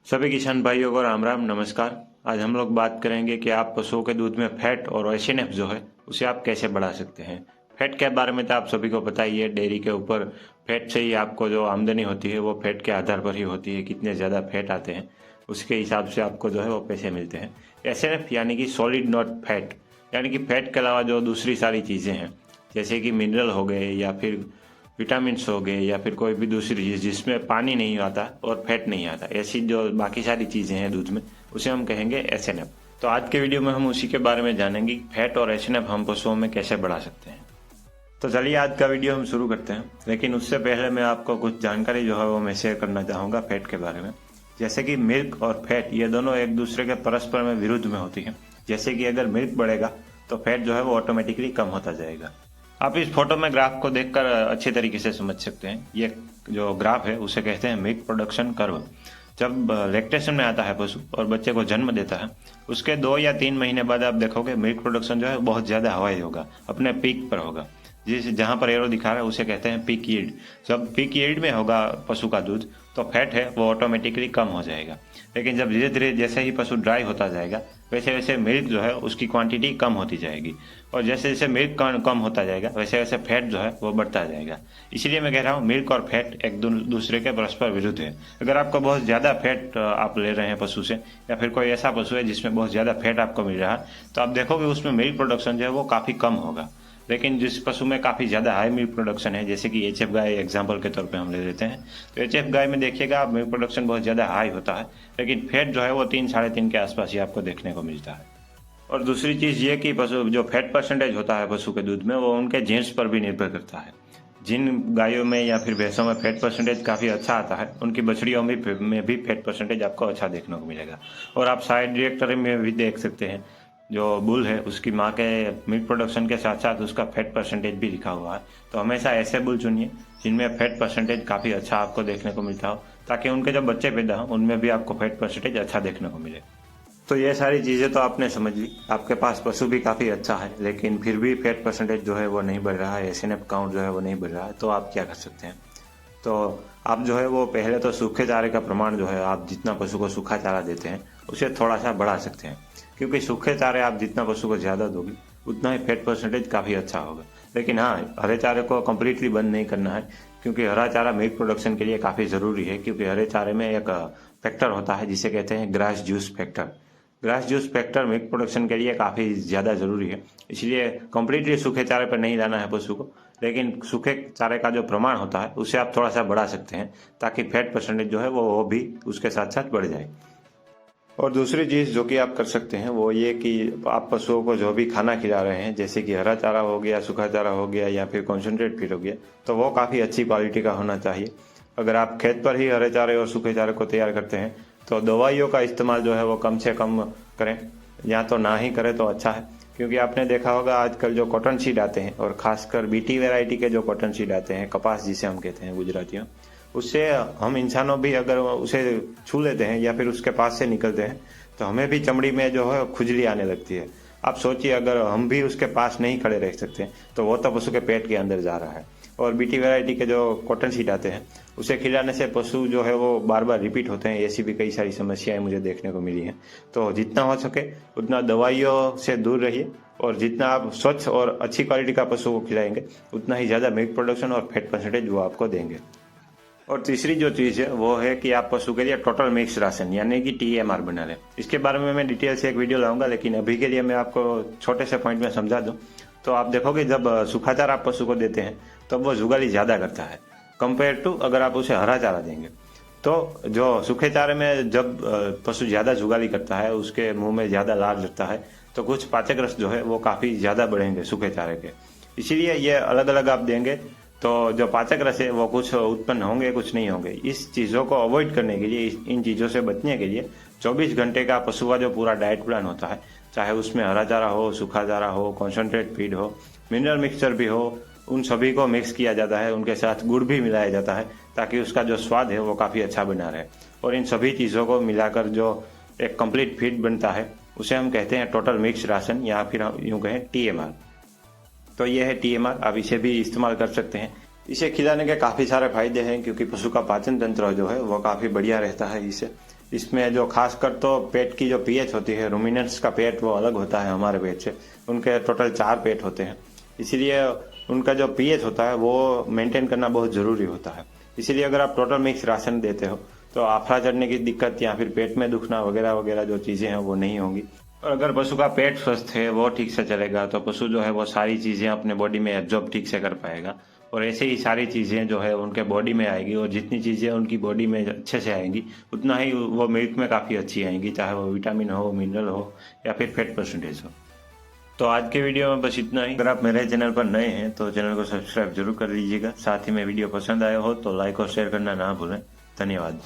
सभी किसान भाइयों को राम राम नमस्कार। आज हम लोग बात करेंगे कि आप पशुओं के दूध में फैट और एसएनएफ जो है उसे आप कैसे बढ़ा सकते हैं। फैट के बारे में तो आप सभी को पता ही है, डेयरी के ऊपर फैट से ही आपको जो आमदनी होती है वो फैट के आधार पर ही होती है। कितने ज़्यादा फैट आते हैं उसके हिसाब से आपको जो है वो पैसे मिलते हैं। एसएनएफ यानी कि सॉलिड नॉट फैट, यानी कि फैट के अलावा जो दूसरी सारी चीज़ें हैं जैसे कि मिनरल हो गए या फिर विटामिन्स हो गए या फिर कोई भी दूसरी चीज़ जिसमें पानी नहीं आता और फैट नहीं आता, ऐसी जो बाकी सारी चीज़ें हैं दूध में उसे हम कहेंगे एसएनएफ। तो आज के वीडियो में हम उसी के बारे में जानेंगे कि फैट और एसएनएफ हम पशुओं में कैसे बढ़ा सकते हैं। तो चलिए आज का वीडियो हम शुरू करते हैं, लेकिन उससे पहले मैं आपको कुछ जानकारी जो है वो मैं शेयर करना चाहूँगा फैट के बारे में। जैसे कि मिल्क और फैट ये दोनों एक दूसरे के परस्पर में विरुद्ध में होती हैं। जैसे कि अगर मिल्क बढ़ेगा तो फैट जो है वो ऑटोमेटिकली कम होता जाएगा। आप इस फोटो में ग्राफ को देखकर अच्छे तरीके से समझ सकते हैं। ये जो ग्राफ है उसे कहते हैं मिल्क प्रोडक्शन कर्व। जब लैक्टेशन में आता है पशु और बच्चे को जन्म देता है, उसके 2 या 3 महीने बाद आप देखोगे मिल्क प्रोडक्शन जो है बहुत ज़्यादा हाई होगा, अपने पीक पर होगा। जिस जहाँ पर एरो दिखा रहा है उसे कहते हैं पीक यील्ड। जब पीक यील्ड में होगा पशु का दूध तो फैट है वो ऑटोमेटिकली कम हो जाएगा। लेकिन जब धीरे धीरे जैसे ही पशु ड्राई होता जाएगा वैसे वैसे मिल्क जो है उसकी क्वांटिटी कम होती जाएगी, और जैसे जैसे मिल्क कम होता जाएगा वैसे वैसे फैट जो है वो बढ़ता जाएगा। इसीलिए मैं कह रहा हूँ मिल्क और फैट एक दूसरे के परस्पर विरुद्ध है। अगर आपको बहुत ज़्यादा फैट आप ले रहे हैं पशु से, या फिर कोई ऐसा पशु है जिसमें बहुत ज़्यादा फैट आपको मिल रहा है, तो आप देखोगे उसमें मिल्क प्रोडक्शन जो है वो काफ़ी कम होगा। लेकिन जिस पशु में काफ़ी ज़्यादा हाई मिल्क प्रोडक्शन है, जैसे कि एचएफ गाय एग्जांपल के तौर पे हम ले लेते हैं, तो एचएफ गाय में देखिएगा आप मिल्क प्रोडक्शन बहुत ज़्यादा हाई होता है, लेकिन फैट जो है वो 3-3.5 के आसपास ही आपको देखने को मिलता है। और दूसरी चीज़ ये कि पशु जो फैट परसेंटेज होता है पशु के दूध में वो उनके जीन्स पर भी निर्भर करता है। जिन गायों में या फिर भैंसों में फैट परसेंटेज काफ़ी अच्छा आता है उनकी बछड़ियों में भी फैट परसेंटेज आपको अच्छा देखने को मिलेगा। और आप साइड डायरेक्टर में भी देख सकते हैं, जो बुल है उसकी माँ के मिल्क प्रोडक्शन के साथ साथ उसका फैट परसेंटेज भी लिखा हुआ है। तो हमेशा ऐसे बुल चुनिए जिनमें फैट परसेंटेज काफ़ी अच्छा आपको देखने को मिलता हो, ताकि उनके जब बच्चे पैदा हों उनमें भी आपको फैट परसेंटेज अच्छा देखने को मिले। तो ये सारी चीज़ें तो आपने समझ ली। आपके पास पशु भी काफ़ी अच्छा है लेकिन फिर भी फैट परसेंटेज जो है वो नहीं बढ़ रहा है, एसएनएफ काउंट जो है वो नहीं बढ़ रहा है, तो आप क्या कर सकते हैं। तो आप जो है वो पहले तो सूखे चारे का प्रमाण जो है आप जितना पशु को सूखा चारा देते हैं उसे थोड़ा सा बढ़ा सकते हैं, क्योंकि सूखे चारे आप जितना पशु को ज़्यादा दोगे उतना ही फैट परसेंटेज काफ़ी अच्छा होगा। लेकिन हाँ, हरे चारे को कम्प्लीटली बंद नहीं करना है, क्योंकि हरा चारा मिल्क प्रोडक्शन के लिए काफ़ी ज़रूरी है। क्योंकि हरे चारे में एक फैक्टर होता है जिसे कहते हैं grass juice factor. Grass juice factor milk production के लिए काफ़ी ज़्यादा ज़रूरी है। इसलिए कम्प्लीटली सूखे चारे पर नहीं लाना है पशु को, लेकिन सूखे चारे का जो प्रमाण होता है उसे आप थोड़ा सा बढ़ा सकते हैं, ताकि फैट परसेंटेज जो है वो भी उसके साथ साथ बढ़ जाए। और दूसरी चीज़ जो कि आप कर सकते हैं वो ये कि आप पशुओं को जो भी खाना खिला रहे हैं, जैसे कि हरा चारा हो गया, सूखा चारा हो गया या फिर कॉन्सेंट्रेट फीड हो गया, तो वो काफ़ी अच्छी क्वालिटी का होना चाहिए। अगर आप खेत पर ही हरे चारे और सूखे चारे को तैयार करते हैं तो दवाइयों का इस्तेमाल जो है वो कम से कम करें, या तो ना ही करें तो अच्छा है। क्योंकि आपने देखा होगा आजकल जो कॉटन सीड आते हैं, और खासकर बीटी वैरायटी के जो कॉटन सीड आते हैं, कपास जिसे हम कहते हैं गुजराती में, उससे हम इंसानों भी अगर उसे छू लेते हैं या फिर उसके पास से निकलते हैं तो हमें भी चमड़ी में जो है खुजली आने लगती है। आप सोचिए अगर हम भी उसके पास नहीं खड़े रह सकते तो वो तो पशु के पेट के अंदर जा रहा है। और बीटी वैरायटी के जो कॉटन सीड आते हैं उसे खिलाने से पशु जो है वो बार बार रिपीट होते हैं। ऐसी भी कई सारी समस्याएं मुझे देखने को मिली हैं। तो जितना हो सके उतना दवाइयों से दूर रहिए, और जितना आप स्वच्छ और अच्छी क्वालिटी का पशु को खिलाएंगे उतना ही ज़्यादा मिल्क प्रोडक्शन और फैट परसेंटेज वो आपको देंगे। और तीसरी जो चीज़ है वो है कि आप पशु के लिए टोटल मिक्स राशन यानी कि टीएमआर बना लें। इसके बारे में मैं डिटेल से एक वीडियो लाऊंगा, लेकिन अभी के लिए मैं आपको छोटे से पॉइंट में समझा दूं। तो आप देखोगे जब सूखा चारा आप पशु को देते हैं तब वो जुगाली ज़्यादा करता है कंपेयर टू अगर आप उसे हरा चारा देंगे। तो जो सूखे चारे में जब पशु ज़्यादा जुगाली करता है, उसके मुंह में ज़्यादा लार लगता है, तो कुछ पाचक रस जो है वो काफ़ी ज़्यादा बढ़ेंगे सूखे चारे के। इसीलिए ये अलग अलग आप देंगे तो जो पाचक रस है वो कुछ उत्पन्न होंगे, कुछ नहीं होंगे। इस चीज़ों को अवॉइड करने के लिए, इन चीज़ों से बचने के लिए 24 घंटे का पशु का जो पूरा डाइट प्लान होता है, चाहे उसमें हरा चारा हो, सूखा चारा हो, कॉन्सेंट्रेट फीड हो, मिनरल मिक्सचर भी हो, उन सभी को मिक्स किया जाता है। उनके साथ गुड़ भी मिलाया जाता है ताकि उसका जो स्वाद है वो काफ़ी अच्छा बना रहे। और इन सभी चीज़ों को मिलाकर जो एक कंप्लीट फीड बनता है उसे हम कहते हैं टोटल मिक्स राशन, या फिर हम यूँ कहें टीएमआर। तो ये है टीएमआर, आप इसे भी इस्तेमाल कर सकते हैं। इसे खिलाने के काफ़ी सारे फायदे हैं, क्योंकि पशु का पाचन तंत्र जो है वो काफ़ी बढ़िया रहता है इससे। इसमें जो खासकर तो पेट की जो पीएच होती है, रूमिनेंट्स का पेट वो अलग होता है हमारे पेट से। उनके टोटल 4 पेट होते हैं, इसीलिए उनका जो पीएच होता है वो मेंटेन करना बहुत ज़रूरी होता है। इसीलिए अगर आप टोटल मिक्स राशन देते हो तो आफरा चढ़ने की दिक्कत या फिर पेट में दुखना वगैरह वगैरह जो चीज़ें हैं वो नहीं होंगी। और अगर पशु का पेट स्वस्थ है, वो ठीक से चलेगा, तो पशु जो है वो सारी चीज़ें अपने बॉडी में एब्जॉर्ब ठीक से कर पाएगा और ऐसे ही सारी चीज़ें जो है उनके बॉडी में आएगी। और जितनी चीज़ें उनकी बॉडी में अच्छे से आएंगी उतना ही वो मिल्क में काफ़ी अच्छी आएंगी, चाहे वो विटामिन हो, मिनरल हो या फिर फैट परसेंटेज हो। तो आज के वीडियो में बस इतना ही। अगर आप मेरे चैनल पर नए हैं तो चैनल को सब्सक्राइब जरूर कर लीजिएगा। साथ ही में वीडियो पसंद आया हो तो लाइक और शेयर करना ना भूलें। धन्यवाद।